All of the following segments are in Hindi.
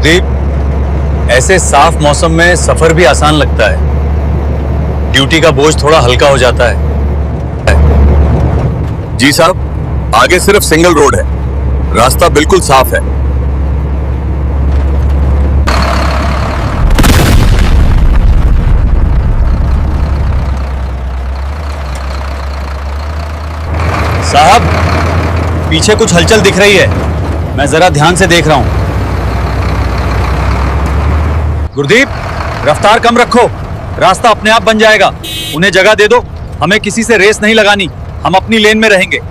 गुरदीप, ऐसे साफ मौसम में सफर भी आसान लगता है। ड्यूटी का बोझ थोड़ा हल्का हो जाता है। जी साहब, आगे सिर्फ सिंगल रोड है, रास्ता बिल्कुल साफ है। साहब, पीछे कुछ हलचल दिख रही है, मैं जरा ध्यान से देख रहा हूं। गुरदीप, रफ्तार कम रखो, रास्ता अपने आप बन जाएगा। उन्हें जगह दे दो, हमें किसी से रेस नहीं लगानी, हम अपनी लेन में रहेंगे।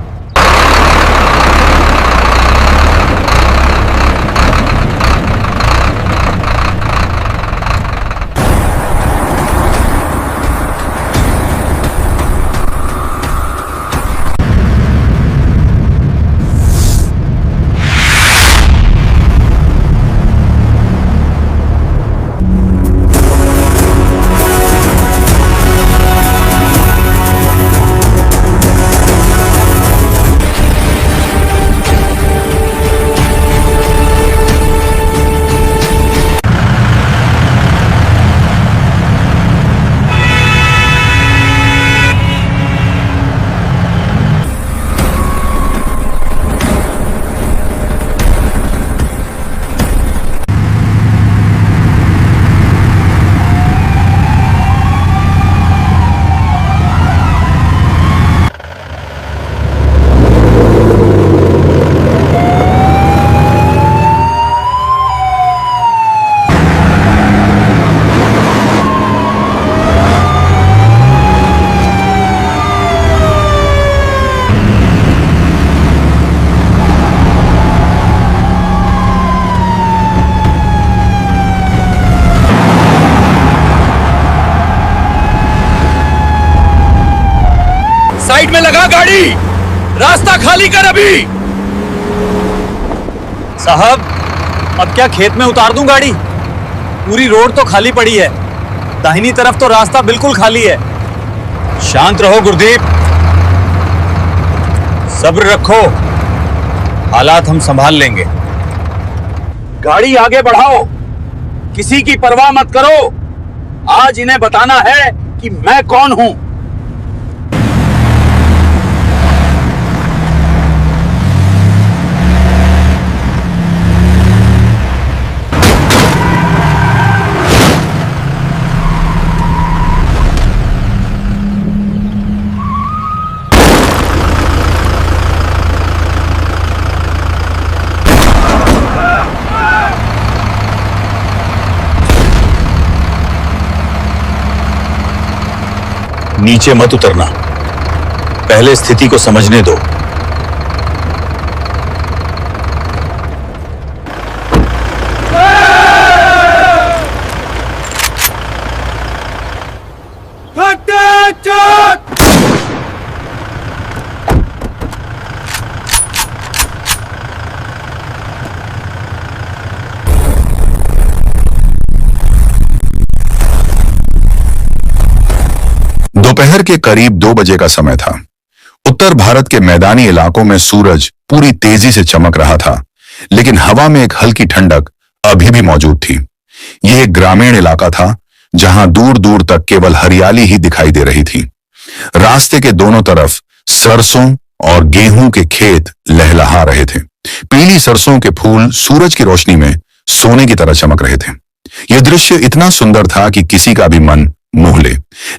साइड में लगा गाड़ी, रास्ता खाली कर अभी। साहब, अब क्या खेत में उतार दूं गाड़ी? पूरी रोड तो खाली पड़ी है, दाहिनी तरफ तो रास्ता बिल्कुल खाली है। शांत रहो गुरदीप, सब्र रखो, हालात हम संभाल लेंगे। गाड़ी आगे बढ़ाओ, किसी की परवाह मत करो। आज इन्हें बताना है कि मैं कौन हूं। नीचे मत उतरना, पहले स्थिति को समझने दो। दोपहर के करीब 2 बजे का समय था। उत्तर भारत के मैदानी इलाकों में सूरज पूरी तेजी से चमक रहा था, लेकिन हवा में एक हल्की ठंडक अभी भी मौजूद थी। यह एक ग्रामीण इलाका था, जहां दूर दूर तक केवल हरियाली ही दिखाई दे रही थी। रास्ते के दोनों तरफ सरसों और गेहूं के खेत लहलहा रहे थे। पीली सरसों के फूल सूरज की रोशनी में सोने की तरह चमक रहे थे। यह दृश्य इतना सुंदर था कि किसी का भी मन मोह ले,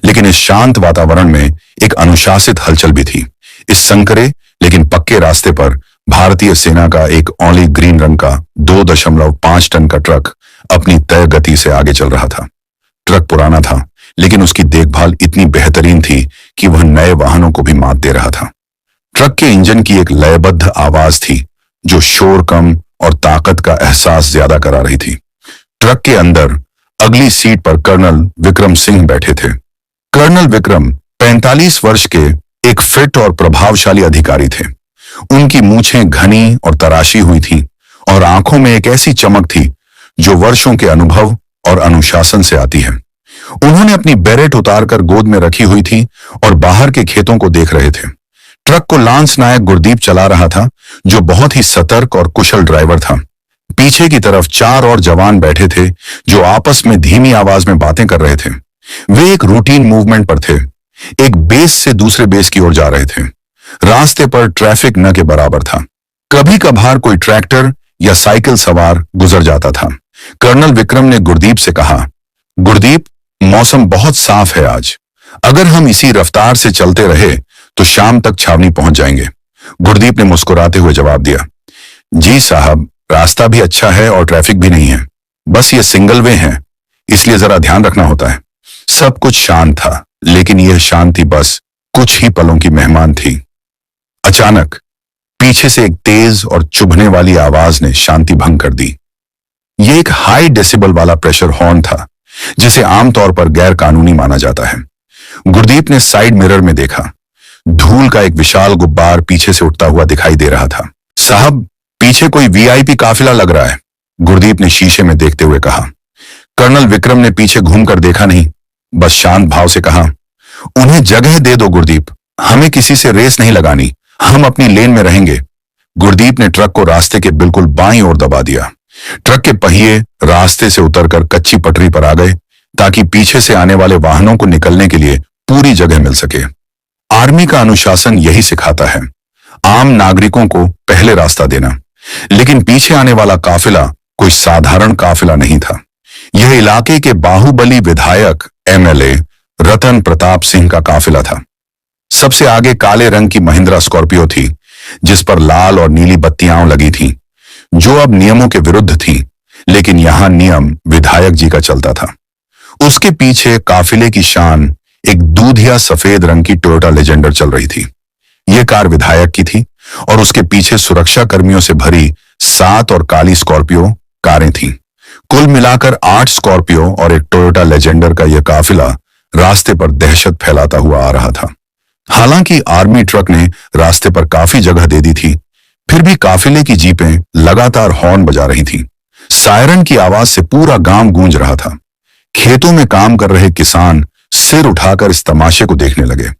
लेकिन इस शांत वातावरण में एक अनुशासित हलचल भी थी। इस संकरे लेकिन पक्के रास्ते पर भारतीय सेना का एक ऑलिव ग्रीन रंग का 2.5 टन का ट्रक अपनी तय गति से आगे चल रहा था। ट्रक पुराना था, लेकिन उसकी देखभाल इतनी बेहतरीन थी कि वह नए वाहनों को भी मात दे रहा था। ट्रक के इंजन की एक लयबद्ध आवाज थी, जो शोर कम और ताकत का एहसास ज्यादा करा रही थी। ट्रक के अंदर अगली सीट पर कर्नल विक्रम सिंह बैठे थे। कर्नल विक्रम 45 वर्ष के एक फिट और प्रभावशाली अधिकारी थे। उनकी मूछें घनी और तराशी हुई थीं और आंखों में एक ऐसी चमक थी जो वर्षों के अनुभव और अनुशासन से आती है। उन्होंने अपनी बेरेट उतारकर गोद में रखी हुई थी और बाहर के खेतों को देख रहे थे। ट्रक को लांस नायक गुरदीप चला रहा था, जो बहुत ही सतर्क और कुशल ड्राइवर था। पीछे की तरफ 4 और जवान बैठे थे जो आपस में धीमी आवाज में बातें कर रहे थे। वे एक रूटीन मूवमेंट पर थे, एक बेस से दूसरे बेस की ओर जा रहे थे। रास्ते पर ट्रैफिक न के बराबर था। कभी कभार कोई ट्रैक्टर या साइकिल सवार गुजर जाता था। कर्नल विक्रम ने गुरदीप से कहा, गुरदीप, मौसम बहुत साफ है आज। अगर हम इसी रफ्तार से चलते रहे तो शाम तक छावनी पहुंच जाएंगे। गुरदीप ने मुस्कुराते हुए जवाब दिया, जी साहब, रास्ता भी अच्छा है और ट्रैफिक भी नहीं है। बस ये सिंगल वे है, इसलिए जरा ध्यान रखना होता है। सब कुछ शांत था, लेकिन यह शांति बस कुछ ही पलों की मेहमान थी। अचानक पीछे से एक तेज और चुभने वाली आवाज ने शांति भंग कर दी। यह एक हाई डेसिबल वाला प्रेशर हॉर्न था, जिसे आमतौर पर गैर कानूनी माना जाता है। गुरदीप ने साइड मिरर में देखा। धूल का एक विशाल गुब्बार पीछे से उठता हुआ दिखाई दे रहा था। साहब, पीछे कोई वीआईपी काफिला लग रहा है, गुरदीप ने शीशे में देखते हुए कहा। कर्नल विक्रम ने पीछे घूमकर देखा नहीं, बस शांत भाव से कहा, उन्हें जगह दे दो गुरदीप, हमें किसी से रेस नहीं लगानी, हम अपनी लेन में रहेंगे। गुरदीप ने ट्रक को रास्ते के बिल्कुल बाईं ओर दबा दिया। ट्रक के पहिए रास्ते से उतरकर कच्ची पटरी पर आ गए, ताकि पीछे से आने वाले वाहनों को निकलने के लिए पूरी जगह मिल सके। आर्मी का अनुशासन यही सिखाता है, आम नागरिकों को पहले रास्ता देना। लेकिन पीछे आने वाला काफिला कोई साधारण काफिला नहीं था। यह इलाके के बाहुबली विधायक एमएलए रतन प्रताप सिंह का काफिला था। सबसे आगे काले रंग की महिंद्रा स्कॉर्पियो थी, जिस पर लाल और नीली बत्तियां लगी थीं, जो अब नियमों के विरुद्ध थीं, लेकिन यहां नियम विधायक जी का चलता था। उसके पीछे काफिले की शान एक दूधिया सफेद रंग की टोयोटा लेजेंडर चल रही थी। यह कार विधायक की थी और उसके पीछे सुरक्षा कर्मियों से भरी 7 और काली स्कॉर्पियो कारें थीं। कुल मिलाकर 8 स्कॉर्पियो और एक टोयोटा लेजेंडर का यह काफिला रास्ते पर दहशत फैलाता हुआ आ रहा था। हालांकि आर्मी ट्रक ने रास्ते पर काफी जगह दे दी थी, फिर भी काफिले की जीपें लगातार हॉर्न बजा रही थीं। सायरन की आवाज से पूरा गांव गूंज रहा था। खेतों में काम कर रहे किसान सिर उठाकर इस तमाशे को देखने लगे।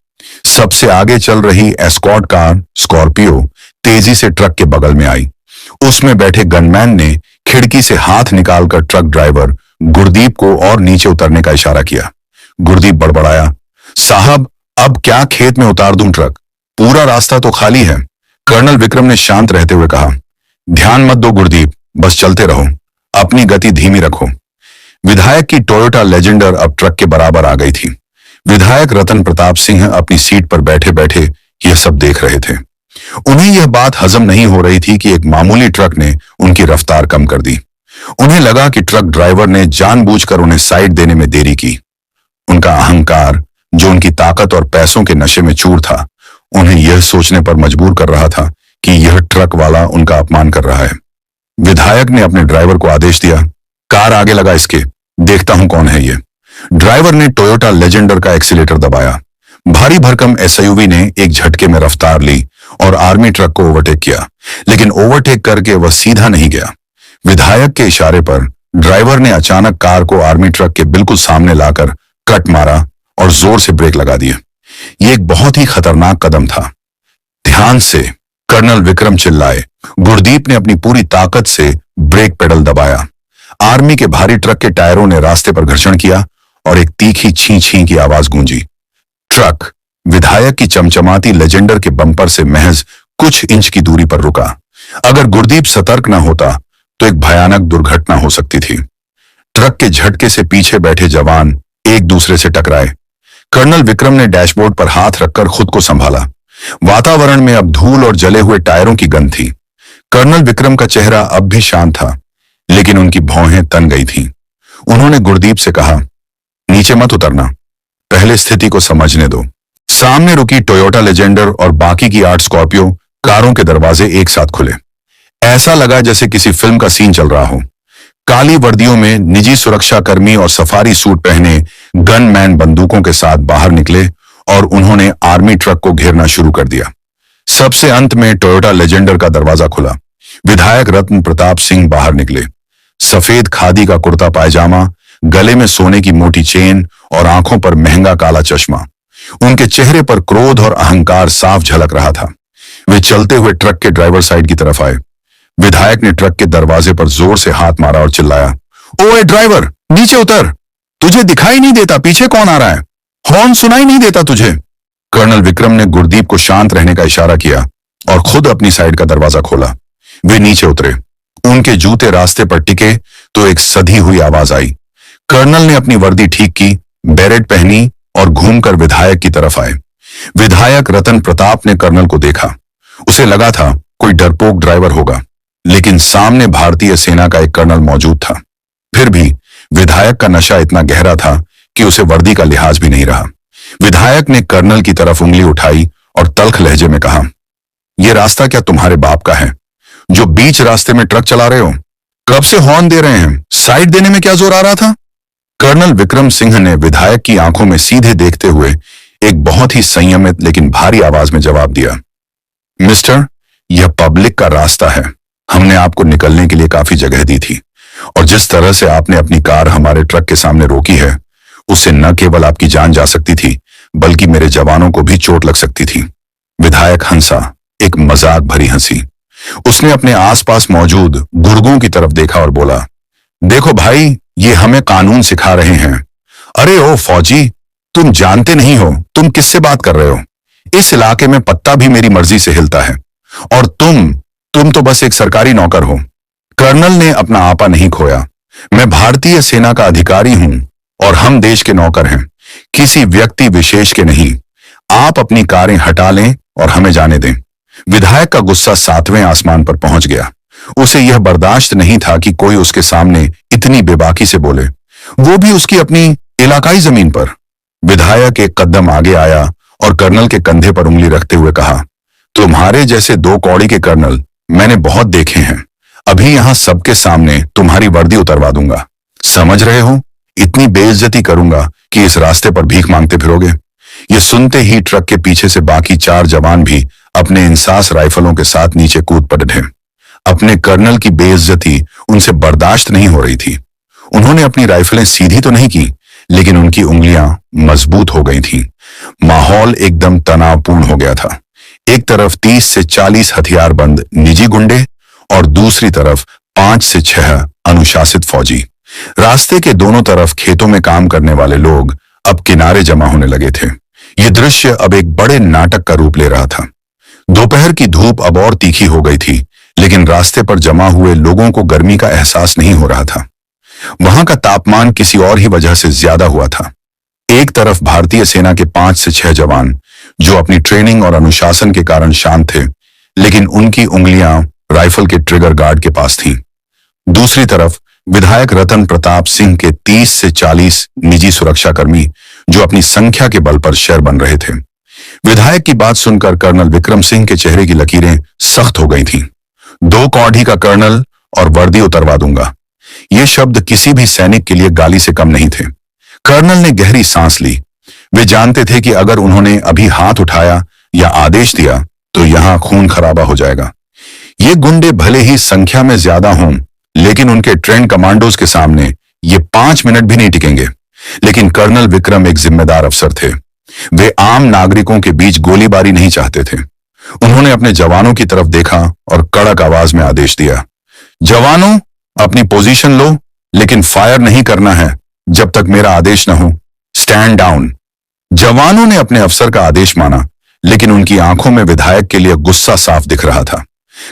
सबसे आगे चल रही एस्कॉर्ट कार स्कॉर्पियो तेजी से ट्रक के बगल में आई। उसमें बैठे गनमैन ने खिड़की से हाथ निकालकर ट्रक ड्राइवर गुरदीप को और नीचे उतरने का इशारा किया। गुरदीप बड़बड़ाया, साहब, अब क्या खेत में उतार दूं ट्रक? पूरा रास्ता तो खाली है। कर्नल विक्रम ने शांत रहते हुए कहा, ध्यान मत दो गुरदीप, बस चलते रहो, अपनी गति धीमी रखो। विधायक की टोयोटा लेजेंडर अब ट्रक के बराबर आ गई थी। विधायक रतन प्रताप सिंह अपनी सीट पर बैठे बैठे यह सब देख रहे थे। उन्हें यह बात हजम नहीं हो रही थी कि एक मामूली ट्रक ने उनकी रफ्तार कम कर दी। उन्हें लगा कि ट्रक ड्राइवर ने जानबूझकर उन्हें साइड देने में देरी की। उनका अहंकार, जो उनकी ताकत और पैसों के नशे में चूर था, उन्हें यह सोचने पर मजबूर कर रहा था कि यह ट्रक वाला उनका अपमान कर रहा है। विधायक ने अपने ड्राइवर को आदेश दिया, कार आगे लगा इसके, देखता हूं कौन है ये। ड्राइवर ने टोयोटा लेजेंडर का एक्सीलेटर दबाया। भारी भरकम एसयूवी ने एक झटके में रफ्तार ली और आर्मी ट्रक को ओवरटेक किया, लेकिन ओवरटेक करके वह सीधा नहीं गया। विधायक के इशारे पर ड्राइवर ने अचानक कार को आर्मी ट्रक के बिल्कुल सामने लाकर कट मारा और जोर से ब्रेक लगा दिए। यह एक बहुत ही खतरनाक कदम था। ध्यान से, कर्नल विक्रम चिल्लाए। गुरदीप ने अपनी पूरी ताकत से ब्रेक पेडल दबाया। आर्मी के भारी ट्रक के टायरों ने रास्ते पर घर्षण किया और एक तीखी छी छी की आवाज गूंजी। ट्रक विधायक की चमचमाती लेजेंडर के बम्पर से महज कुछ इंच की दूरी पर रुका। अगर गुरदीप सतर्क न होता तो एक भयानक दुर्घटना हो सकती थी। ट्रक के झटके से पीछे बैठे जवान एक दूसरे से टकराए। कर्नल विक्रम ने डैशबोर्ड पर हाथ रखकर खुद को संभाला। वातावरण में अब धूल और जले हुए टायरों की गंध थी। कर्नल विक्रम का चेहरा अब भी शांत था, लेकिन उनकी भौहें तन गई थीं। उन्होंने गुरदीप से कहा, नीचे मत उतरना, पहले स्थिति को समझने दो। सामने रुकी टोयोटा लेजेंडर और बाकी की 8 स्कॉर्पियो कारों के दरवाजे एक साथ खुले। ऐसा लगा जैसे किसी फिल्म का सीन चल रहा हो। काली वर्दियों में निजी सुरक्षा कर्मी और सफारी सूट पहने गनमैन बंदूकों के साथ बाहर निकले और उन्होंने आर्मी ट्रक को घेरना शुरू कर दिया। सबसे अंत में टोयोटा लेजेंडर का दरवाजा खुला। विधायक रत्न प्रताप सिंह बाहर निकले। सफेद खादी का कुर्ता पायजामा, गले में सोने की मोटी चेन और आंखों पर महंगा काला चश्मा। उनके चेहरे पर क्रोध और अहंकार साफ झलक रहा था। वे चलते हुए ट्रक के ड्राइवर साइड की तरफ आए। विधायक ने ट्रक के दरवाजे पर जोर से हाथ मारा और चिल्लाया, ओए ड्राइवर, नीचे उतर। तुझे दिखाई नहीं देता पीछे कौन आ रहा है? हॉर्न सुनाई नहीं देता तुझे? कर्नल विक्रम ने गुरदीप को शांत रहने का इशारा किया और खुद अपनी साइड का दरवाजा खोला। वे नीचे उतरे। उनके जूते रास्ते पर टिके तो एक सधी हुई आवाज आई। कर्नल ने अपनी वर्दी ठीक की, बेरेट पहनी और घूमकर विधायक की तरफ आए। विधायक रतन प्रताप ने कर्नल को देखा। उसे लगा था कोई डरपोक ड्राइवर होगा, लेकिन सामने भारतीय सेना का एक कर्नल मौजूद था। फिर भी विधायक का नशा इतना गहरा था कि उसे वर्दी का लिहाज भी नहीं रहा। विधायक ने कर्नल की तरफ उंगली उठाई और तल्ख लहजे में कहा, यह रास्ता क्या तुम्हारे बाप का है जो बीच रास्ते में ट्रक चला रहे हो? कब से हॉर्न दे रहे हैं? साइड देने में क्या जोर आ रहा था? कर्नल विक्रम सिंह ने विधायक की आंखों में सीधे देखते हुए एक बहुत ही संयमित लेकिन भारी आवाज में जवाब दिया, मिस्टर, यह पब्लिक का रास्ता है। हमने आपको निकलने के लिए काफी जगह दी थी और जिस तरह से आपने अपनी कार हमारे ट्रक के सामने रोकी है, उससे न केवल आपकी जान जा सकती थी बल्कि मेरे जवानों को भी चोट लग सकती थी। विधायक हंसा, एक मजाक भरी हंसी। उसने अपने आसपास मौजूद गुर्गों की तरफ देखा और बोला, देखो भाई, ये हमें कानून सिखा रहे हैं। अरे ओ फौजी, तुम जानते नहीं हो तुम किससे बात कर रहे हो? इस इलाके में पत्ता भी मेरी मर्जी से हिलता है और तुम तो बस एक सरकारी नौकर हो। कर्नल ने अपना आपा नहीं खोया। मैं भारतीय सेना का अधिकारी हूं और हम देश के नौकर हैं, किसी व्यक्ति विशेष के नहीं। आप अपनी कारें हटा लें और हमें जाने दें। विधायक का गुस्सा 7वें आसमान पर पहुंच गया। उसे यह बर्दाश्त नहीं था कि कोई उसके सामने इतनी बेबाकी से बोले, वो भी उसकी अपनी इलाकाई जमीन पर। विधायक एक कदम आगे आया और कर्नल के कंधे पर उंगली रखते हुए कहा, तुम्हारे जैसे 2 कौड़ी के कर्नल मैंने बहुत देखे हैं। अभी यहां सबके सामने तुम्हारी वर्दी उतरवा दूंगा। समझ रहे हो? इतनी बेइज्जती करूंगा कि इस रास्ते पर भीख मांगते फिरोगे। ये सुनते ही ट्रक के पीछे से बाकी 4 जवान भी अपने इंसास राइफलों के साथ नीचे कूद पड़े। अपने कर्नल की बेइज्जती उनसे बर्दाश्त नहीं हो रही थी। उन्होंने अपनी राइफलें सीधी तो नहीं की, लेकिन उनकी उंगलियां मजबूत हो गई थीं। माहौल एकदम तनावपूर्ण हो गया था। एक तरफ 30 से 40 हथियारबंद निजी गुंडे और दूसरी तरफ 5 से 6 अनुशासित फौजी। रास्ते के दोनों तरफ खेतों में काम करने वाले लोग अब किनारे जमा होने लगे थे। यह दृश्य अब एक बड़े नाटक का रूप ले रहा था। दोपहर की धूप अब और तीखी हो गई थी, लेकिन रास्ते पर जमा हुए लोगों को गर्मी का एहसास नहीं हो रहा था। वहां का तापमान किसी और ही वजह से ज्यादा हुआ था। एक तरफ भारतीय सेना के 5 से 6 जवान जो अपनी ट्रेनिंग और अनुशासन के कारण शांत थे, लेकिन उनकी उंगलियां राइफल के ट्रिगर गार्ड के पास थीं। दूसरी तरफ विधायक रतन प्रताप सिंह के 30 से 40 निजी सुरक्षाकर्मी जो अपनी संख्या के बल पर शेर बन रहे थे। विधायक की बात सुनकर कर्नल विक्रम सिंह के चेहरे की लकीरें सख्त हो गई थीं। 2 कौड़ी का कर्नल और वर्दी उतरवा दूंगा, ये शब्द किसी भी सैनिक के लिए गाली से कम नहीं थे। कर्नल ने गहरी सांस ली। वे जानते थे कि अगर उन्होंने अभी हाथ उठाया या आदेश दिया तो यहां खून खराबा हो जाएगा। ये गुंडे भले ही संख्या में ज्यादा हों, लेकिन उनके ट्रेंड कमांडोज के सामने ये 5 मिनट भी नहीं टिकेंगे। लेकिन कर्नल विक्रम एक जिम्मेदार अफसर थे। वे आम नागरिकों के बीच गोलीबारी नहीं चाहते थे। उन्होंने अपने जवानों की तरफ देखा और कड़क आवाज में आदेश दिया, जवानों, अपनी पोजीशन लो, लेकिन फायर नहीं करना है जब तक मेरा आदेश न हो। Stand down. जवानों ने अपने अफसर का आदेश माना, लेकिन उनकी आंखों में विधायक के लिए गुस्सा साफ दिख रहा था।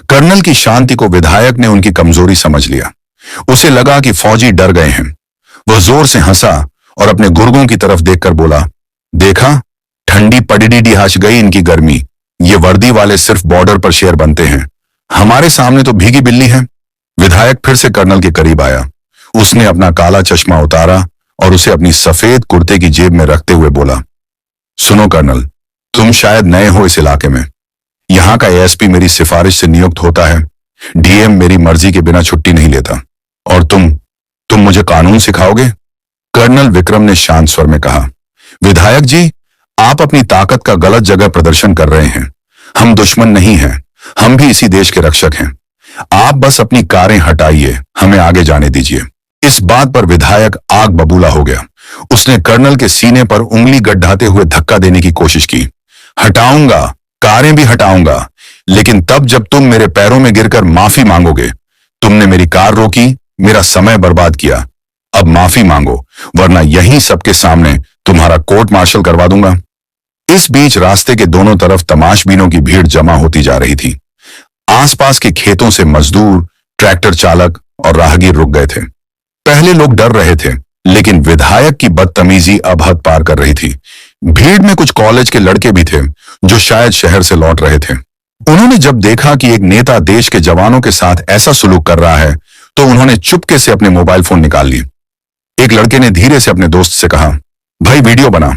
कर्नल की शांति को विधायक ने उनकी कमजोरी समझ लिया। उसे लगा कि फौजी डर गए हैं। वह जोर से हंसा और अपने गुर्गों की तरफ देखकर बोला, देखा, ठंडी पड़ीडी हाच गई इनकी गर्मी। ये वर्दी वाले सिर्फ बॉर्डर पर शेर बनते हैं, हमारे सामने तो भीगी बिल्ली है। विधायक फिर से कर्नल के करीब आया। उसने अपना काला चश्मा उतारा और उसे अपनी सफेद कुर्ते की जेब में रखते हुए बोला, सुनो कर्नल, तुम शायद नए हो इस इलाके में। यहां का एएसपी मेरी सिफारिश से नियुक्त होता है। डीएम मेरी मर्जी के बिना छुट्टी नहीं लेता। और तुम मुझे कानून सिखाओगे? कर्नल विक्रम ने शांत स्वर में कहा, विधायक जी, आप अपनी ताकत का गलत जगह प्रदर्शन कर रहे हैं। हम दुश्मन नहीं हैं, हम भी इसी देश के रक्षक हैं। आप बस अपनी कारें हटाइए, हमें आगे जाने दीजिए। इस बात पर विधायक आग बबूला हो गया। उसने कर्नल के सीने पर उंगली गड्ढाते हुए धक्का देने की कोशिश की। हटाऊंगा, कारें भी हटाऊंगा, लेकिन तब जब तुम मेरे पैरों में गिरकर माफी मांगोगे। तुमने मेरी कार रोकी, मेरा समय बर्बाद किया। अब माफी मांगो, वरना यहीं सबके सामने तुम्हारा कोर्ट मार्शल करवा दूंगा। इस बीच रास्ते के दोनों तरफ तमाशबीनों की भीड़ जमा होती जा रही थी। आसपास के खेतों से मजदूर, ट्रैक्टर चालक और राहगीर रुक गए थे। पहले लोग डर रहे थे, लेकिन विधायक की बदतमीजी अब हद पार कर रही थी। भीड़ में कुछ कॉलेज के लड़के भी थे जो शायद शहर से लौट रहे थे। उन्होंने जब देखा कि एक नेता देश के जवानों के साथ ऐसा सुलूक कर रहा है, तो उन्होंने चुपके से अपने मोबाइल फोन निकाल लिए। एक लड़के ने धीरे से अपने दोस्त से कहा, भाई वीडियो बना,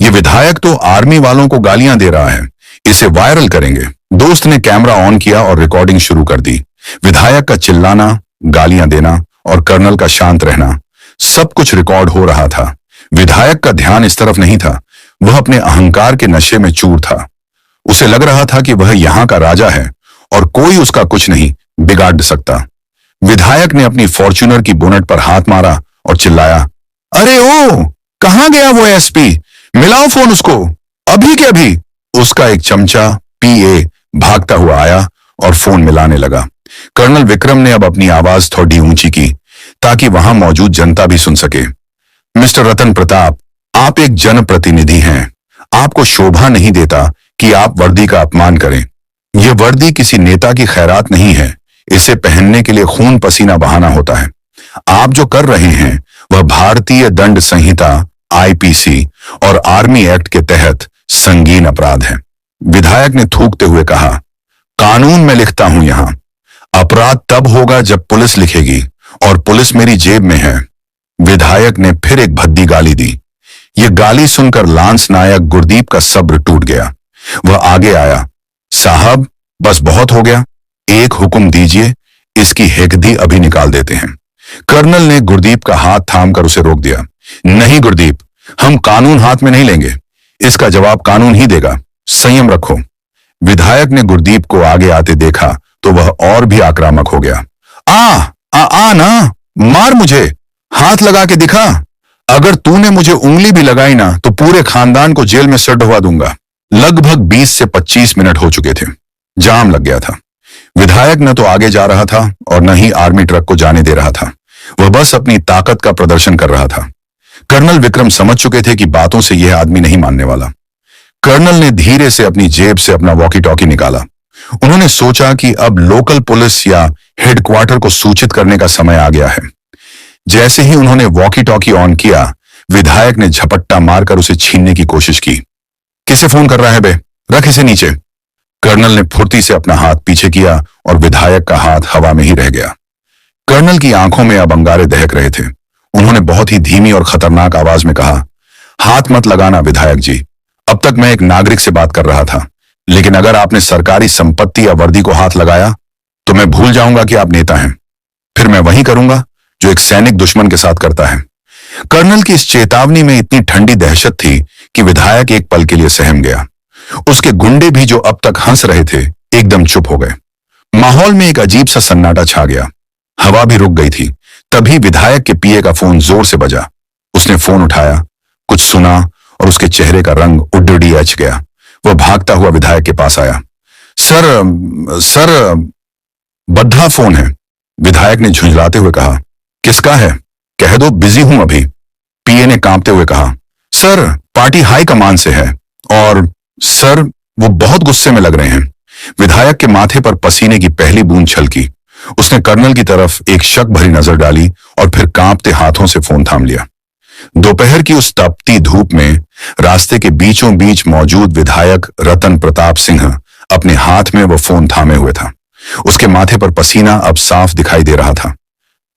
ये विधायक तो आर्मी वालों को गालियां दे रहा है, इसे वायरल करेंगे। दोस्त ने कैमरा ऑन किया और रिकॉर्डिंग शुरू कर दी। विधायक का चिल्लाना, गालियां देना और कर्नल का शांत रहना, सब कुछ रिकॉर्ड हो रहा था। विधायक का ध्यान इस तरफ नहीं था, वह अपने अहंकार के नशे में चूर था। उसे लग रहा था कि वह यहां का राजा है और कोई उसका कुछ नहीं बिगाड़ सकता। विधायक ने अपनी फॉर्च्यूनर की बोनट पर हाथ मारा और चिल्लाया, अरे ओ, कहां गया वो एसपी? मिलाओ फोन उसको, अभी के अभी। उसका एक चमचा पीए भागता हुआ आया और फोन मिलाने लगा। कर्नल विक्रम ने अब अपनी आवाज थोड़ी ऊंची की ताकि वहां मौजूद जनता भी सुन सके। मिस्टर रतन प्रताप, आप एक जनप्रतिनिधि हैं। आपको शोभा नहीं देता कि आप वर्दी का अपमान करें। यह वर्दी किसी नेता की खैरात नहीं है। इसे पहनने के लिए खून पसीना बहाना होता है। आप जो कर रहे हैं वह भारतीय दंड संहिता आईपीसी और आर्मी एक्ट के तहत संगीन अपराध है। विधायक ने थूकते हुए कहा, कानून में लिखता हूं यहां। अपराध तब होगा जब पुलिस लिखेगी, और पुलिस मेरी जेब में है। विधायक ने फिर एक भद्दी गाली दी। यह गाली सुनकर लांस नायक गुरदीप का सब्र टूट गया। वह आगे आया, साहब बस बहुत हो गया, एक हुक्म दीजिए, इसकी हेकदी अभी निकाल देते हैं। कर्नल ने गुरदीप का हाथ थामकर उसे रोक दिया। नहीं गुरदीप, हम कानून हाथ में नहीं लेंगे, इसका जवाब कानून ही देगा, संयम रखो। विधायक ने गुरदीप को आगे आते देखा तो वह और भी आक्रामक हो गया। आ ना, मार मुझे, हाथ लगा के दिखा। अगर तूने मुझे उंगली भी लगाई ना तो पूरे खानदान को जेल में सर ढवा दूंगा। लगभग 20 से 25 मिनट हो चुके थे। जाम लग गया था। विधायक न तो आगे जा रहा था और न ही आर्मी ट्रक को जाने दे रहा था। वह बस अपनी ताकत का प्रदर्शन कर रहा था। कर्नल विक्रम समझ चुके थे कि बातों से यह आदमी नहीं मानने वाला। कर्नल ने धीरे से अपनी जेब से अपना वॉकी टॉकी निकाला। उन्होंने सोचा कि अब लोकल पुलिस या हेडक्वार्टर को सूचित करने का समय आ गया है। जैसे ही उन्होंने वॉकी टॉकी ऑन किया, विधायक ने झपट्टा मारकर उसे छीनने की कोशिश की। किसे फोन कर रहा है बे? रख इसे नीचे। कर्नल ने फुर्ती से अपना हाथ पीछे किया और विधायक का हाथ हवा में ही रह गया। कर्नल की आंखों में अब अंगारे दहक रहे थे। उन्होंने बहुत ही धीमी और खतरनाक आवाज में कहा, हाथ मत लगाना विधायक जी। अब तक मैं एक नागरिक से बात कर रहा था, लेकिन अगर आपने सरकारी संपत्ति या वर्दी को हाथ लगाया तो मैं भूल जाऊंगा कि आप नेता हैं। फिर मैं वही करूंगा जो एक सैनिक दुश्मन के साथ करता है। कर्नल की इस चेतावनी में इतनी ठंडी दहशत थी कि विधायक एक पल के लिए सहम गया। उसके गुंडे भी जो अब तक हंस रहे थे, एकदम चुप हो गए। माहौल में एक अजीब सा सन्नाटा छा गया। हवा भी रुक गई थी। तभी विधायक के पीए का फोन जोर से बजा। उसने फोन उठाया, कुछ सुना और उसके चेहरे का रंग उड्डी अच गया। वह भागता हुआ विधायक के पास आया। सर, बद्धा फोन है। विधायक ने झुंझलाते हुए कहा, किसका है? कह दो बिजी हूं अभी। पीए ने कांपते हुए कहा, सर पार्टी हाई कमान से है और सर वो बहुत गुस्से में लग रहे हैं। विधायक के माथे पर पसीने की पहली बूंद छलकी। उसने कर्नल की तरफ एक शक भरी नजर डाली और फिर कांपते हाथों से फोन थाम लिया। दोपहर की उस तपती धूप में रास्ते के बीचों बीच मौजूद विधायक रतन प्रताप सिंह अपने हाथ में वो फोन थामे हुए था। उसके माथे पर पसीना अब साफ दिखाई दे रहा था।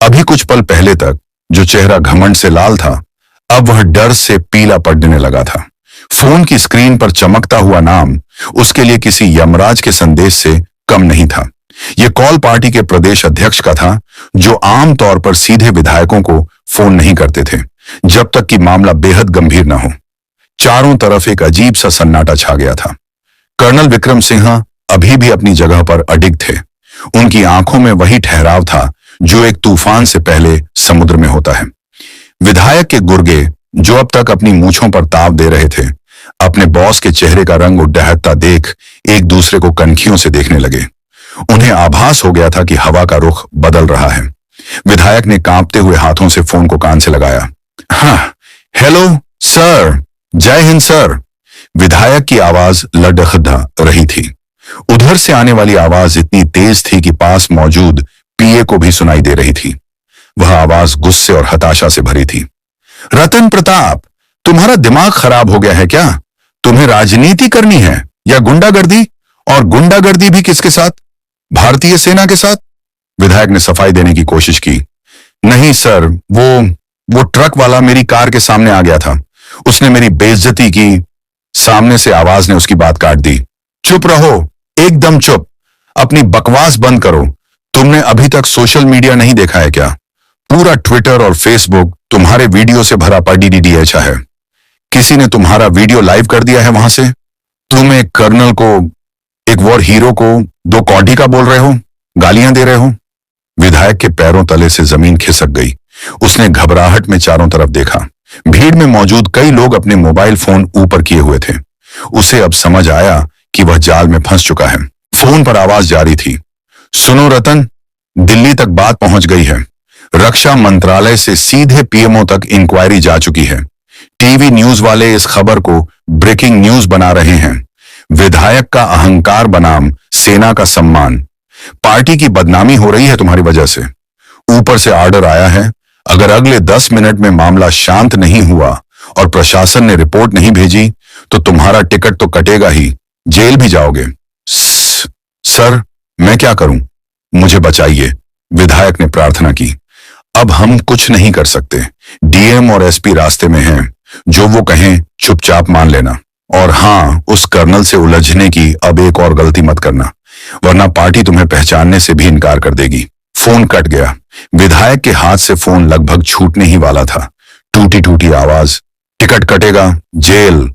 अभी कुछ पल पहले तक जो चेहरा घमंड से लाल था, अब वह डर से पीला पड़ने लगा था। फोन की स्क्रीन पर चमकता हुआ नाम उसके लिए किसी यमराज के संदेश से कम नहीं था। यह कॉल पार्टी के प्रदेश अध्यक्ष का था, जो आम तौर पर सीधे विधायकों को फोन नहीं करते थे जब तक कि मामला बेहद गंभीर न हो। चारों तरफ एक अजीब सा सन्नाटा छा गया था। कर्नल विक्रम सिंह अभी भी अपनी जगह पर अडिग थे। उनकी आंखों में वही ठहराव था जो एक तूफान से पहले समुद्र में होता है। विधायक के गुर्गे, जो अब तक अपनी मूंछों पर ताव दे रहे थे, अपने बॉस के चेहरे का रंग उड्डहत्ता देख एक दूसरे को कनखियों से देखने लगे। उन्हें आभास हो गया था कि हवा का रुख बदल रहा है। विधायक ने कांपते हुए हाथों से फोन को कान से लगाया। हाँ, हेलो सर, जय हिंद सर। विधायक की आवाज लड़खड़ा रही थी। उधर से आने वाली आवाज इतनी तेज थी कि पास मौजूद पीए को भी सुनाई दे रही थी। वह आवाज गुस्से और हताशा से भरी थी। रतन प्रताप, तुम्हारा दिमाग खराब हो गया है क्या? तुम्हें राजनीति करनी है या गुंडागर्दी? और गुंडागर्दी भी किसके साथ? भारतीय सेना के साथ? विधायक ने सफाई देने की कोशिश की। नहीं सर, वो ट्रक वाला मेरी कार के सामने आ गया था। उसने मेरी बेइज्जती की। सामने से आवाज ने उसकी बात काट दी। चुप रहो, एकदम चुप। अपनी बकवास बंद करो। तुमने अभी तक सोशल मीडिया नहीं देखा है क्या? पूरा ट्विटर और फेसबुक तुम्हारे वीडियो से भरा पड़ा है। किसी ने तुम्हारा वीडियो लाइव कर दिया है वहां से। तुम एक कर्नल को, एक वॉर हीरो को 2 कौड़ी का बोल रहे हो, गालियां दे रहे हो। विधायक के पैरों तले से जमीन खिसक गई। उसने घबराहट में चारों तरफ देखा। भीड़ में मौजूद कई लोग अपने मोबाइल फोन ऊपर किए हुए थे। उसे अब समझ आया कि वह जाल में फंस चुका है। फोन पर आवाज जारी थी। सुनो रतन, दिल्ली तक बात पहुंच गई है। रक्षा मंत्रालय से सीधे पीएमओ तक इंक्वायरी जा चुकी है। टीवी न्यूज वाले इस खबर को ब्रेकिंग न्यूज बना रहे हैं। विधायक का अहंकार बनाम सेना का सम्मान। पार्टी की बदनामी हो रही है तुम्हारी वजह से। ऊपर से ऑर्डर आया है, अगर अगले 10 मिनट में मामला शांत नहीं हुआ और प्रशासन ने रिपोर्ट नहीं भेजी तो तुम्हारा टिकट तो कटेगा ही, जेल भी जाओगे। सर, मैं क्या करूं? मुझे बचाइए, विधायक ने प्रार्थना की। अब हम कुछ नहीं कर सकते। डीएम और एसपी रास्ते में हैं। जो वो कहें चुपचाप मान लेना। और हाँ, उस कर्नल से उलझने की अब एक और गलती मत करना, वरना पार्टी तुम्हें पहचानने से भी इनकार कर देगी। फोन कट गया। विधायक के हाथ से फोन लगभग छूटने ही वाला था। टूटी टूटी आवाज, टिकट कटेगा, जेल,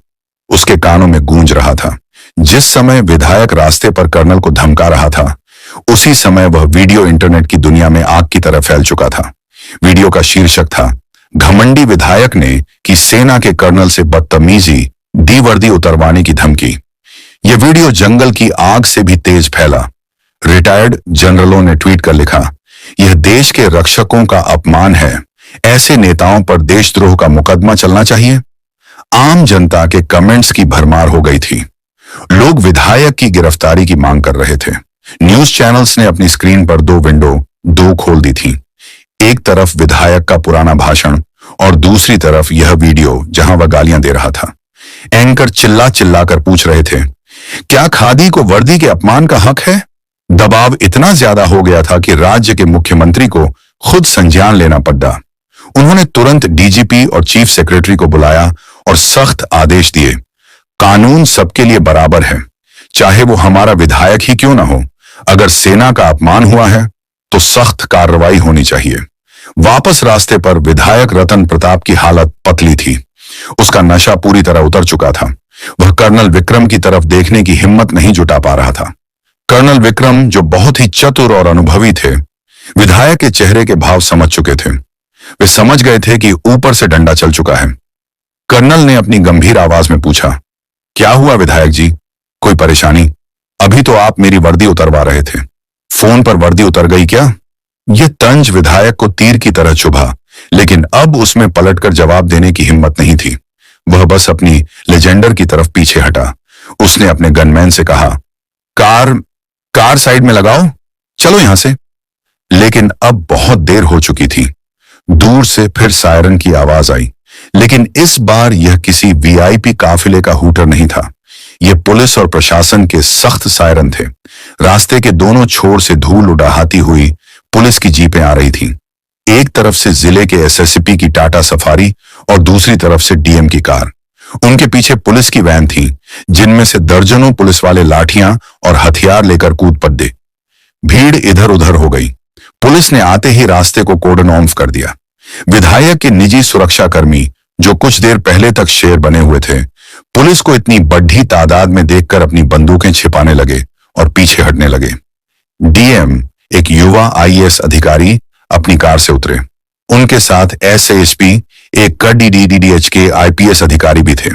उसके कानों में गूंज रहा था। जिस समय विधायक रास्ते पर कर्नल को धमका रहा था, उसी समय वह वीडियो इंटरनेट की दुनिया में आग की तरह फैल चुका था। वीडियो का शीर्षक था, घमंडी विधायक ने की सेना के कर्नल से बदतमीजी, डी वर्दी उतरवाने की धमकी। यह वीडियो जंगल की आग से भी तेज फैला। रिटायर्ड जनरलों ने ट्वीट कर लिखा, यह देश के रक्षकों का अपमान है। ऐसे नेताओं पर देशद्रोह का मुकदमा चलना चाहिए। आम जनता के कमेंट्स की भरमार हो गई थी। लोग विधायक की गिरफ्तारी की मांग कर रहे थे। न्यूज चैनल्स ने अपनी स्क्रीन पर 2 विंडो खोल दी थी। एक तरफ विधायक का पुराना भाषण और दूसरी तरफ यह वीडियो जहां वह गालियां दे रहा था। एंकर चिल्ला चिल्ला कर पूछ रहे थे, क्या खादी को वर्दी के अपमान का हक है? दबाव इतना ज्यादा हो गया था कि राज्य के मुख्यमंत्री को खुद संज्ञान लेना पड़ा। उन्होंने तुरंत डीजीपी और चीफ सेक्रेटरी को बुलाया और सख्त आदेश दिए, कानून सबके लिए बराबर है, चाहे वो हमारा विधायक ही क्यों ना हो। अगर सेना का अपमान हुआ है तो सख्त कार्रवाई होनी चाहिए। वापस रास्ते पर विधायक रतन प्रताप की हालत पतली थी। उसका नशा पूरी तरह उतर चुका था। वह कर्नल विक्रम की तरफ देखने की हिम्मत नहीं जुटा पा रहा था। कर्नल विक्रम, जो बहुत ही चतुर और अनुभवी थे, विधायक के चेहरे के भाव समझ चुके थे। वे समझ गए थे कि ऊपर से डंडा चल चुका है। कर्नल ने अपनी गंभीर आवाज में पूछा, क्या हुआ विधायक जी, कोई परेशानी? अभी तो आप मेरी वर्दी उतरवा रहे थे, फोन पर वर्दी उतर गई क्या? यह तंज विधायक को तीर की तरह चुभा, लेकिन अब उसमें पलटकर जवाब देने की हिम्मत नहीं थी। वह बस अपनी लेजेंडर की तरफ पीछे हटा। उसने अपने गनमैन से कहा, कार साइड में लगाओ, चलो यहां से। लेकिन अब बहुत देर हो चुकी थी। दूर से फिर सायरन की आवाज आई, लेकिन इस बार यह किसी वीआईपी काफिले का हूटर नहीं था। यह पुलिस और प्रशासन के सख्त सायरन थे। रास्ते के दोनों छोर से धूल उड़ाती हुई पुलिस की जीपें आ रही थीं। एक तरफ से जिले के एसएसपी की टाटा सफारी और दूसरी तरफ से डीएम की कार। उनके पीछे पुलिस की वैन थी, जिनमें से दर्जनों पुलिस वाले लाठियां और हथियार लेकर कूद पड़े। भीड़ इधर उधर हो गई। पुलिस ने आते ही रास्ते को कोर्डन ऑफ कर दिया। विधायक के निजी सुरक्षाकर्मी, जो कुछ देर पहले तक शेर बने हुए थे, पुलिस को इतनी बड़ी तादाद में देखकर अपनी बंदूकें छिपाने लगे और पीछे हटने लगे। डीएम, एक युवा आईएएस अधिकारी, अपनी कार से उतरे। उनके साथ एसएसपी, एक डीडीडीएच के आईपीएस अधिकारी भी थे।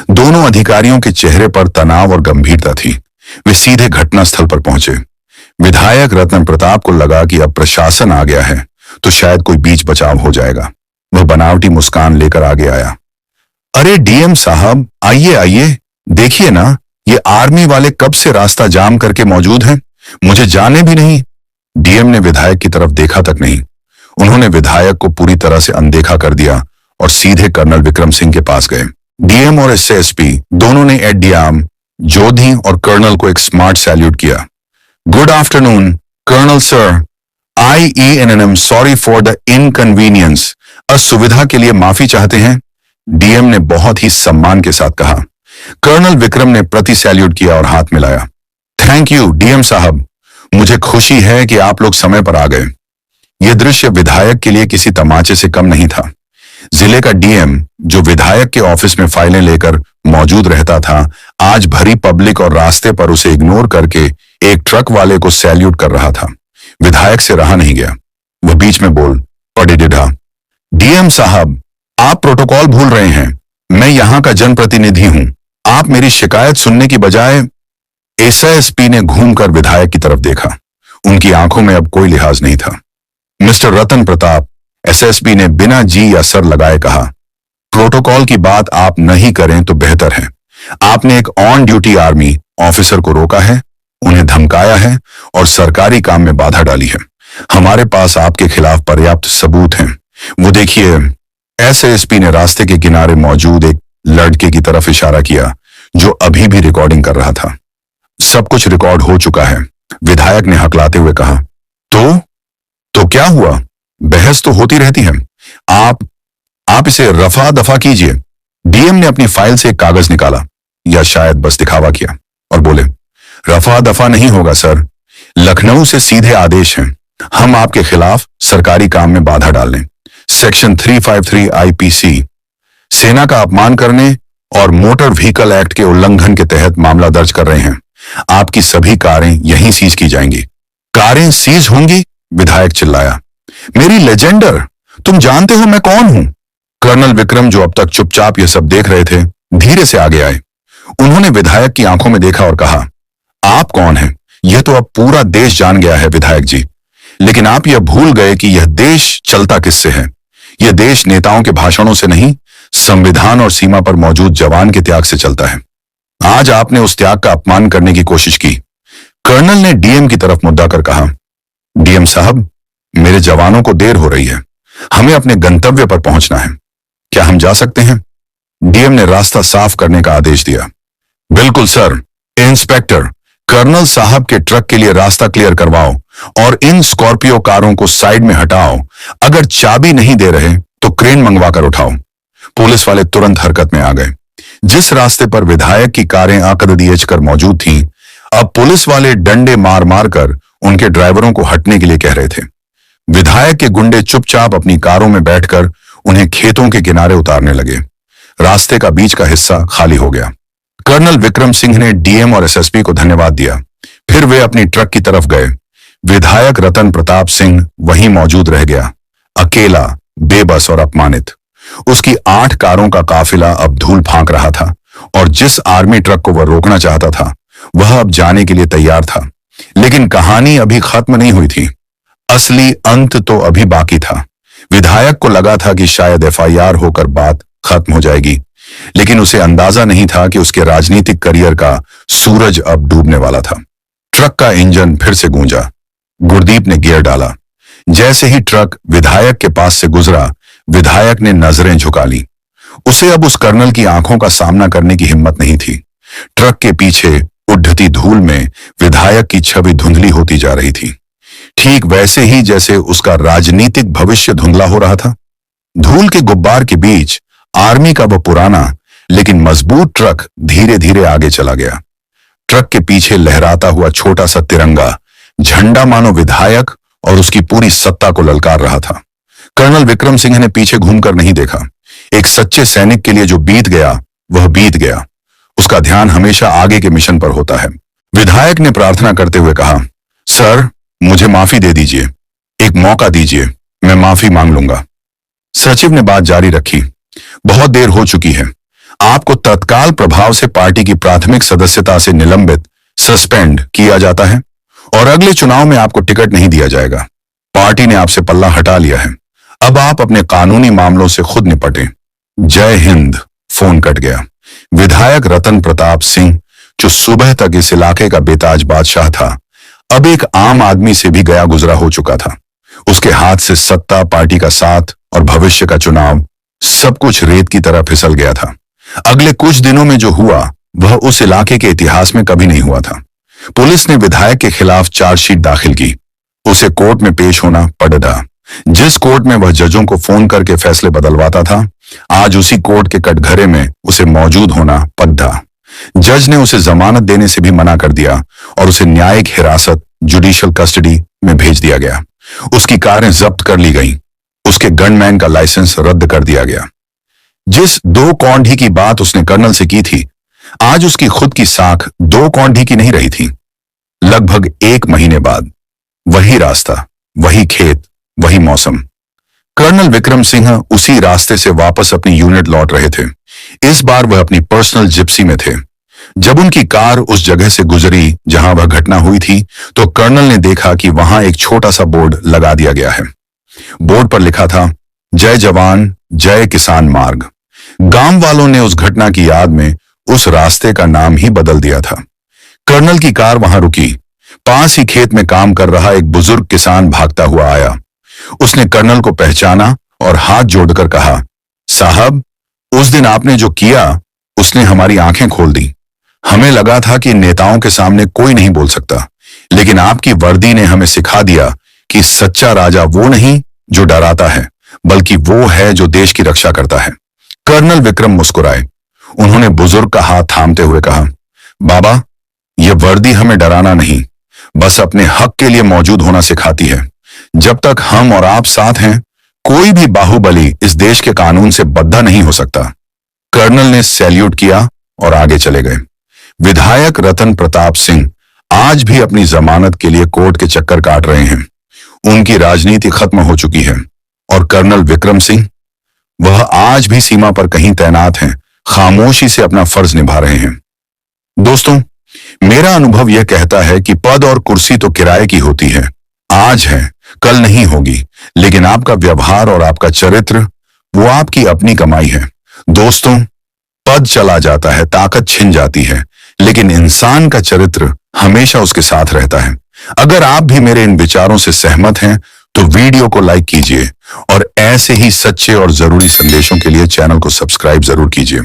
दोनों अधिकारियों के चेहरे पर तनाव और गंभीरता थी। वे सीधे घटनास्थल पर पहुंचे। विधायक रतन प्रताप को लगा कि अब प्रशासन आ गया है तो शायद कोई बीच बचाव हो जाएगा। वह बनावटी मुस्कान लेकर आगे आया। अरे डीएम साहब, आइए आइए, देखिए ना, ये आर्मी वाले कब से रास्ता जाम करके मौजूद हैं, मुझे जाने भी नहीं। डीएम ने विधायक की तरफ देखा तक नहीं। उन्होंने विधायक को पूरी तरह से अनदेखा कर दिया और सीधे कर्नल विक्रम सिंह के पास गए। डीएम और एसएसपी दोनों ने एट द आर्म जोधी और कर्नल को एक स्मार्ट सैल्यूट किया। Good afternoon colonel sir, IENNM sorry for the inconvenience. असुविधा के लिए माफी चाहते हैं, डीएम ने बहुत ही सम्मान के साथ कहा। कर्नल विक्रम ने प्रति सैल्यूट किया और हाथ मिलाया। थैंक यू डीएम साहब, मुझे खुशी है कि आप लोग समय पर आ गए। यह दृश्य विधायक के लिए किसी तमाचे से कम नहीं था। जिले का डीएम, जो विधायक के ऑफिस में फाइलें लेकर मौजूद रहता था, आज भरी पब्लिक और रास्ते पर उसे इग्नोर करके एक ट्रक वाले को सैल्यूट कर रहा था। विधायक से रहा नहीं गया। वह बीच में बोल पड़ा। डीएम साहब, आप प्रोटोकॉल भूल रहे हैं। मैं यहां का जनप्रतिनिधि हूं। आप मेरी शिकायत सुनने की बजाय। एसएसपी ने घूमकर विधायक की तरफ देखा। उनकी आंखों में अब कोई लिहाज नहीं था। मिस्टर रतन प्रताप, एसएसपी ने बिना जी या सर लगाए कहा, प्रोटोकॉल की बात आप नहीं करें तो बेहतर है। आपने एक ऑन ड्यूटी आर्मी ऑफिसर को रोका है, उन्हें धमकाया है और सरकारी काम में बाधा डाली है। हमारे पास आपके खिलाफ पर्याप्त सबूत हैं। वो देखिए। एसएसपी ने रास्ते के किनारे मौजूद एक लड़के की तरफ इशारा किया जो अभी भी रिकॉर्डिंग कर रहा था। सब कुछ रिकॉर्ड हो चुका है, विधायक ने हकलाते हुए कहा। तो क्या हुआ? बहस तो होती रहती है। आप इसे रफा दफा कीजिए। डीएम ने अपनी फाइल से एक कागज निकाला, या शायद बस दिखावा किया, और बोले, रफा दफा नहीं होगा सर। लखनऊ से सीधे आदेश हैं। हम आपके खिलाफ सरकारी काम में बाधा डालने, सेक्शन 353 IPC, सेना का अपमान करने और मोटर व्हीकल एक्ट के उल्लंघन के तहत मामला दर्ज कर रहे हैं। आपकी सभी कारें यहीं सीज की जाएंगी। कारें सीज होंगी? विधायक चिल्लाया। मेरी लेजेंडर, तुम जानते हो मैं कौन हूं? कर्नल विक्रम, जो अब तक चुपचाप यह सब देख रहे थे, धीरे से आगे आए। उन्होंने विधायक की आंखों में देखा और कहा, आप कौन हैं? यह तो अब पूरा देश जान गया है विधायक जी, लेकिन आप यह भूल गए कि यह देश चलता किससे है। यह देश नेताओं के भाषणों से नहीं, संविधान और सीमा पर मौजूद जवान के त्याग से चलता है। आज आपने उस त्याग का अपमान करने की कोशिश की। कर्नल ने डीएम की तरफ मुद्दा कर कहा, डीएम साहब, मेरे जवानों को देर हो रही है, हमें अपने गंतव्य पर पहुंचना है। क्या हम जा सकते हैं? डीएम ने रास्ता साफ करने का आदेश दिया। बिल्कुल सर। इंस्पेक्टर, कर्नल साहब के ट्रक के लिए रास्ता क्लियर करवाओ और इन स्कॉर्पियो कारों को साइड में हटाओ। अगर चाबी नहीं दे रहे तो क्रेन मंगवा कर उठाओ। पुलिस वाले तुरंत हरकत में आ गए। जिस रास्ते पर विधायक की कारें आकदीएच कर मौजूद थीं, अब पुलिस वाले डंडे मार मार कर उनके ड्राइवरों को हटने के लिए कह रहे थे। विधायक के गुंडे चुपचाप अपनी कारों में बैठकर उन्हें खेतों के किनारे उतारने लगे। रास्ते का बीच का हिस्सा खाली हो गया। कर्नल विक्रम सिंह ने डीएम और एसएसपी को धन्यवाद दिया। फिर वे अपनी ट्रक की तरफ गए। विधायक रतन प्रताप सिंह वहीं मौजूद रह गया, अकेला, बेबस और अपमानित। उसकी 8 कारों का काफिला अब धूल फांक रहा था और जिस आर्मी ट्रक को वह रोकना चाहता था वह अब जाने के लिए तैयार था। लेकिन कहानी अभी खत्म नहीं हुई थी। असली अंत तो अभी बाकी था। विधायक को लगा था कि शायद एफआईआर होकर बात खत्म हो जाएगी, लेकिन उसे अंदाजा नहीं था कि उसके राजनीतिक करियर का सूरज अब डूबने वाला था। ट्रक का इंजन फिर से गूंजा। गुरदीप ने गियर डाला। जैसे ही ट्रक विधायक के पास से गुजरा, विधायक ने नजरें झुका ली। उसे अब उस कर्नल की आंखों का सामना करने की हिम्मत नहीं थी। ट्रक के पीछे उड़ती धूल में विधायक की छवि धुंधली होती जा रही थी, ठीक वैसे ही जैसे उसका राजनीतिक भविष्य धुंधला हो रहा था। धूल के गुब्बार के बीच आर्मी का वह पुराना लेकिन मजबूत ट्रक धीरे धीरे आगे चला गया। ट्रक के पीछे लहराता हुआ छोटा सा तिरंगा झंडा मानो विधायक और उसकी पूरी सत्ता को ललकार रहा था। कर्नल विक्रम सिंह ने पीछे घूमकर नहीं देखा। एक सच्चे सैनिक के लिए जो बीत गया वह बीत गया। उसका ध्यान हमेशा आगे के मिशन पर होता है। विधायक ने प्रार्थना करते हुए कहा, सर, मुझे माफी दे दीजिए, एक मौका दीजिए, मैं माफी मांग लूंगा। सचिव ने बात जारी रखी, बहुत देर हो चुकी है, आपको तत्काल प्रभाव से पार्टी की प्राथमिक सदस्यता से निलंबित, सस्पेंड किया जाता है और अगले चुनाव में आपको टिकट नहीं दिया जाएगा। पार्टी ने आपसे पल्ला हटा लिया है। अब आप अपने कानूनी मामलों से खुद निपटें। जय हिंद। फोन कट गया। विधायक रतन प्रताप सिंह, जो सुबह तक इस इलाके का बेताज बादशाह था, अब एक आम आदमी से भी गया गुजरा हो चुका था। उसके हाथ से सत्ता, पार्टी का साथ और भविष्य का चुनाव, सब कुछ रेत की तरह फिसल गया था। अगले कुछ दिनों में जो हुआ वह उस इलाके के इतिहास में कभी नहीं हुआ था। पुलिस ने विधायक के खिलाफ चार्जशीट दाखिल की। उसे कोर्ट में पेश होना पड़ा। जिस कोर्ट में वह जजों को फोन करके फैसले बदलवाता था, आज उसी कोर्ट के कटघरे में उसे मौजूद होना पड़ा। जज ने उसे जमानत देने से भी मना कर दिया और उसे न्यायिक हिरासत, जुडिशियल कस्टडी में भेज दिया गया। उसकी कारें जब्त कर ली गईं। उसके गनमैन का लाइसेंस रद्द कर दिया गया। जिस 2 कौंधी की बात उसने कर्नल से की थी, आज उसकी खुद की साख 2 कौंधी की नहीं रही थी। लगभग 1 महीने बाद वही रास्ता, वही खेत, वही मौसम। कर्नल विक्रम सिंह उसी रास्ते से वापस अपनी यूनिट लौट रहे थे। इस बार वह अपनी पर्सनल जिप्सी में थे। जब उनकी कार उस जगह से गुजरी जहां वह घटना हुई थी, तो कर्नल ने देखा कि वहां एक छोटा सा बोर्ड लगा दिया गया है। बोर्ड पर लिखा था, जय जवान जय किसान मार्ग। गांव वालों ने उस घटना की याद में उस रास्ते का नाम ही बदल दिया था। कर्नल की कार वहां रुकी। पास ही खेत में काम कर रहा एक बुजुर्ग किसान भागता हुआ आया। उसने कर्नल को पहचाना और हाथ जोड़कर कहा, साहब, उस दिन आपने जो किया उसने हमारी आंखें खोल दी। हमें लगा था कि नेताओं के सामने कोई नहीं बोल सकता, लेकिन आपकी वर्दी ने हमें सिखा दिया कि सच्चा राजा वो नहीं जो डराता है, बल्कि वो है जो देश की रक्षा करता है। कर्नल विक्रम मुस्कुराए। उन्होंने बुजुर्ग का हाथ थामते हुए कहा, बाबा, यह वर्दी हमें डराना नहीं, बस अपने हक के लिए मौजूद होना सिखाती है। जब तक हम और आप साथ हैं, कोई भी बाहुबली इस देश के कानून से बद्धा नहीं हो सकता। कर्नल ने सैल्यूट किया और आगे चले गए। विधायक रतन प्रताप सिंह आज भी अपनी जमानत के लिए कोर्ट के चक्कर काट रहे हैं। उनकी राजनीति खत्म हो चुकी है और कर्नल विक्रम सिंह, वह आज भी सीमा पर कहीं तैनात हैं, खामोशी से अपना फर्ज निभा रहे हैं। दोस्तों, मेरा अनुभव यह कहता है कि पद और कुर्सी तो किराए की होती है, आज है, कल नहीं होगी, लेकिन आपका व्यवहार और आपका चरित्र, वो आपकी अपनी कमाई है। दोस्तों, पद चला जाता है, ताकत छिन जाती है, लेकिन इंसान का चरित्र हमेशा उसके साथ रहता है। अगर आप भी मेरे इन विचारों से सहमत हैं, तो वीडियो को लाइक कीजिए और ऐसे ही सच्चे और जरूरी संदेशों के लिए चैनल को सब्सक्राइब जरूर कीजिए।